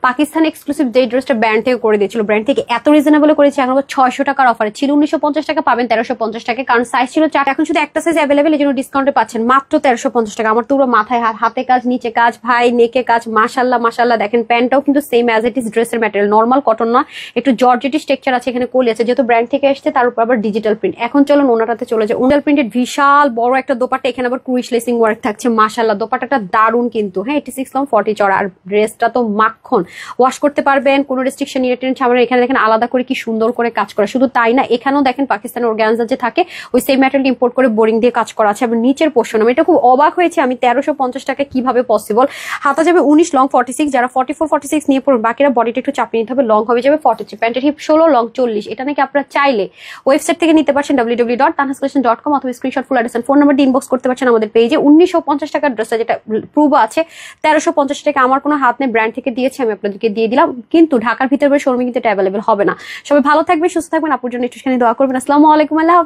Pakistan exclusive যে ড্রেসটা brand থেকে করে দিয়েছিল, ব্র্যান্ড থেকে এত রিজনেবল করেছে, এখন 600 টাকার অফারে ছিল 1950 টাকা, পাবেন 1350 টাকা, কারণ সাইজ ছিল 4, এখন শুধু একটা সাইজ অ্যাভেলেবেল, এই জন্য ডিসকাউন্টে পাচ্ছেন মাত্র 1350 টাকা। আমার তো পুরো মাথায় হাতে কাজ, নিচে কাজ, ভাই নেকে কাজ, মাশাল্লাহ মাশাল্লাহ। দেখেন প্যান্টটাও কিন্তু সেম অ্যাজ ইট ইজ ড্রেসের ম্যাটেরিয়াল, নর্মাল কটন না, একটু জর্জেটিস টেক্সচার আছে, এখানে কলি আছে, যেহেতু ব্র্যান্ড থেকে আসছে তার উপর আবার ডিজিটাল প্রিন্ট। এখন চলুন ওনাটাতে চলে যায়। ওনাল প্রিন্টেড বিশাল বড় একটা দোপাট্টা, এখানে আবার ক্রুইশ লেসিং ওয়ার্ক থাকছে, মাশাল্লাহ দোপাট্টাটা দারুন কিন্তু। হ্যাঁ 86 লং 40 চড়া, আর ড্রেসটা তো মাখন, ওয়াশ করতে পারবেন, কোনো রেস্ট্রিকশন ইরিটেশন ছাড়া। এখানে দেখেন আলাদা করে কি সুন্দর করে কাজ করা, শুধু তাই না এখানেও দেখেন পাকিস্তানের অর্গানজা যে থাকে ওই সেম ম্যাটেরিয়াল ইম্পোর্ট করে বোরিং দিয়ে কাজ করা আছে। আবার নিচের পোর্শন, আমি এটা খুব অবাক হয়েছে, আমি 1350 টাকা কিভাবে পসিবল। হাতা যাবে 19 লং 46, যারা 44 46 নিয়ে পড়ুন, বাকিরা বডিটা একটু চাপিয়ে নিতে হবে, লং হবে যাবে 43, প্যান্টের হিপ 16, লং 40। এটা নাকি আপনারা চাইলে ওয়েবসাইট থেকে নিতে পারছেন www.tanhascollection.com, অথবা screenshot full address phone number দিয়ে ইনবক্স করতে পারছেন আমাদের পেজে। 1950 টাকার ড্রেসটা যেটা প্রুভ আছে 1350 টাকা, আমার কোনো হাত নেই, ব্র্যান্ড থেকে দিয়েছে, আমি আপনাদেরকে দিয়ে দিলাম। কিন্তু ঢাকার ভিতরে শোরুমে কিন্তু এটা অ্যাভেলেবেল হবে না। সবাই ভালো থাকবে, সুস্থ থাকবেন, আপুর জন্য একটুখানি দোয়া করবেন। আসসালামু আলাইকুম, আল্লাহ।